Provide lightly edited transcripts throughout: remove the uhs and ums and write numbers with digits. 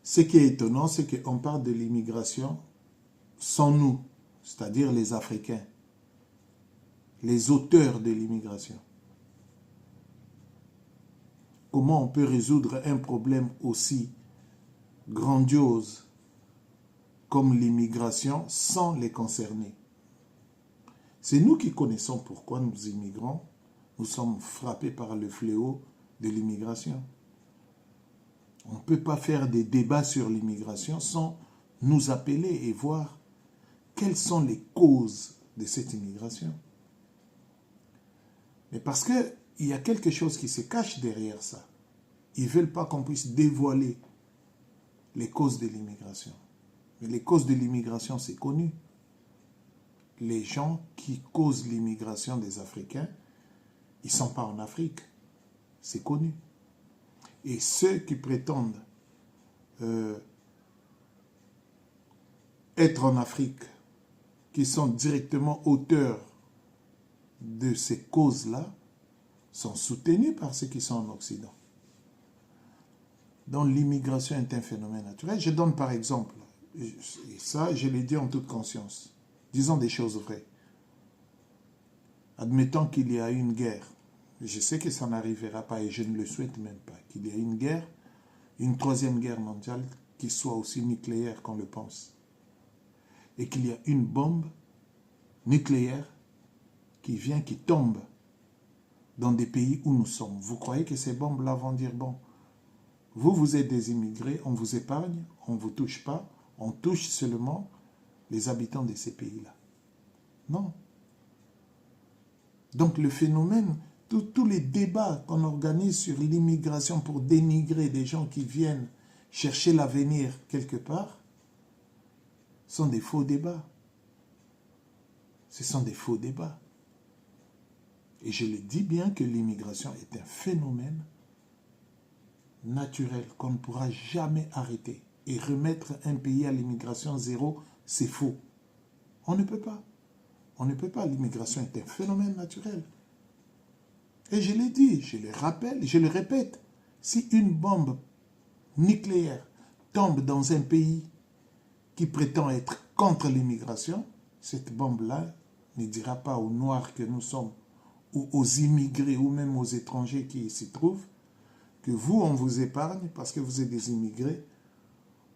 Ce qui est étonnant, c'est qu'on parle de l'immigration sans nous, c'est-à-dire les Africains, les auteurs de l'immigration. Comment on peut résoudre un problème aussi grandiose comme l'immigration sans les concerner? C'est nous qui connaissons pourquoi nous immigrons. Nous sommes frappés par le fléau de l'immigration. On ne peut pas faire des débats sur l'immigration sans nous appeler et voir quelles sont les causes de cette immigration. Mais parce qu'il y a quelque chose qui se cache derrière ça. Ils ne veulent pas qu'on puisse dévoiler les causes de l'immigration. Mais les causes de l'immigration, c'est connu. Les gens qui causent l'immigration des Africains, ils ne sont pas en Afrique. C'est connu. Et ceux qui prétendent être en Afrique, qui sont directement auteurs de ces causes-là, sont soutenus par ceux qui sont en Occident. Donc l'immigration est un phénomène naturel. Je donne par exemple, et ça je l'ai dit en toute conscience, disons des choses vraies. Admettons qu'il y a une guerre. Je sais que ça n'arrivera pas et je ne le souhaite même pas. Qu'il y ait une guerre, une troisième guerre mondiale qui soit aussi nucléaire qu'on le pense. Et qu'il y a une bombe nucléaire qui vient, qui tombe dans des pays où nous sommes. Vous croyez que ces bombes-là vont dire, bon, vous êtes des immigrés, on vous épargne, on ne vous touche pas, on touche seulement les habitants de ces pays-là. Non. Donc le phénomène, tous les débats qu'on organise sur l'immigration pour dénigrer des gens qui viennent chercher l'avenir quelque part, sont des faux débats. Ce sont des faux débats. Et je le dis bien que l'immigration est un phénomène naturel qu'on ne pourra jamais arrêter. Et remettre un pays à l'immigration zéro, c'est faux. On ne peut pas. On ne peut pas. L'immigration est un phénomène naturel. Et je l'ai dit, je le rappelle, je le répète. Si une bombe nucléaire tombe dans un pays qui prétend être contre l'immigration, cette bombe-là ne dira pas aux Noirs que nous sommes, ou aux immigrés, ou même aux étrangers qui s'y trouvent, que vous, on vous épargne parce que vous êtes des immigrés,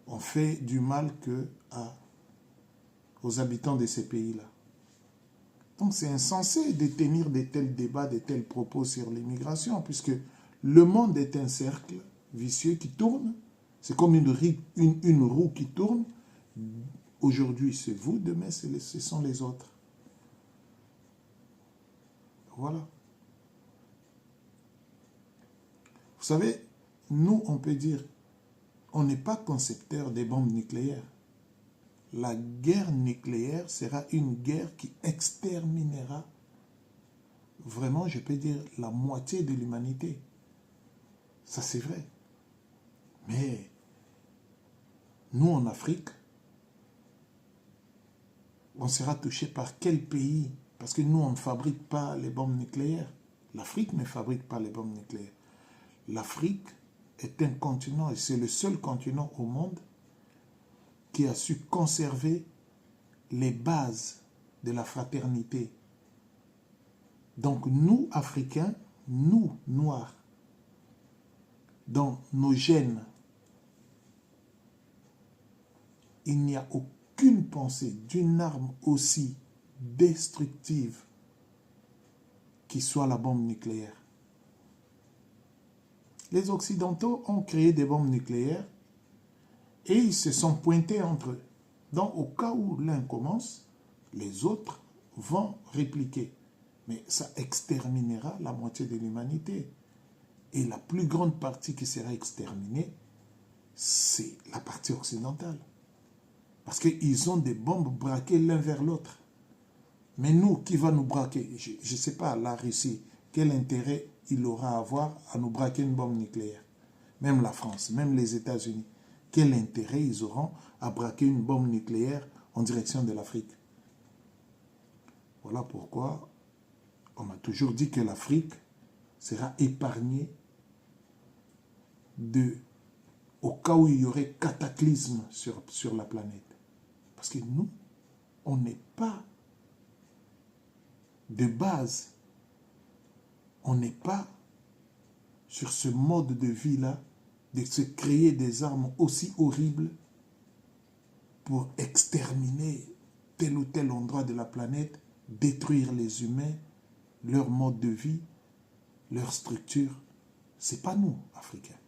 on fait du mal aux habitants de ces pays-là. Donc c'est insensé de tenir de tels débats, de tels propos sur l'immigration, puisque le monde est un cercle vicieux qui tourne. C'est comme une roue qui tourne. Aujourd'hui, c'est vous, demain, ce sont les autres. Voilà. Vous savez, nous, on peut dire, on n'est pas concepteur des bombes nucléaires. La guerre nucléaire sera une guerre qui exterminera vraiment, je peux dire, la moitié de l'humanité. Ça, c'est vrai. Mais nous, en Afrique, on sera touché par quel pays? Parce que nous, on ne fabrique pas les bombes nucléaires. L'Afrique ne fabrique pas les bombes nucléaires. L'Afrique est un continent, et c'est le seul continent au monde qui a su conserver les bases de la fraternité. Donc nous, Africains, nous, Noirs, dans nos gènes, il n'y a aucune pensée d'une arme aussi destructive qui soit la bombe nucléaire. Les Occidentaux ont créé des bombes nucléaires et ils se sont pointés entre eux. Donc, au cas où l'un commence, les autres vont répliquer. Mais ça exterminera la moitié de l'humanité. Et la plus grande partie qui sera exterminée, c'est la partie occidentale. Parce qu'ils ont des bombes braquées l'un vers l'autre. Mais nous, qui va nous braquer? Je ne sais pas, la Russie, quel intérêt il aura à avoir à nous braquer une bombe nucléaire? Même la France, même les États-Unis. Quel intérêt ils auront à braquer une bombe nucléaire en direction de l'Afrique? Voilà pourquoi on m'a toujours dit que l'Afrique sera épargnée de au cas où il y aurait cataclysme sur la planète. Parce que nous, on n'est pas de base, on n'est pas sur ce mode de vie-là, de se créer des armes aussi horribles pour exterminer tel ou tel endroit de la planète, détruire les humains, leur mode de vie, leur structure. Ce n'est pas nous, Africains.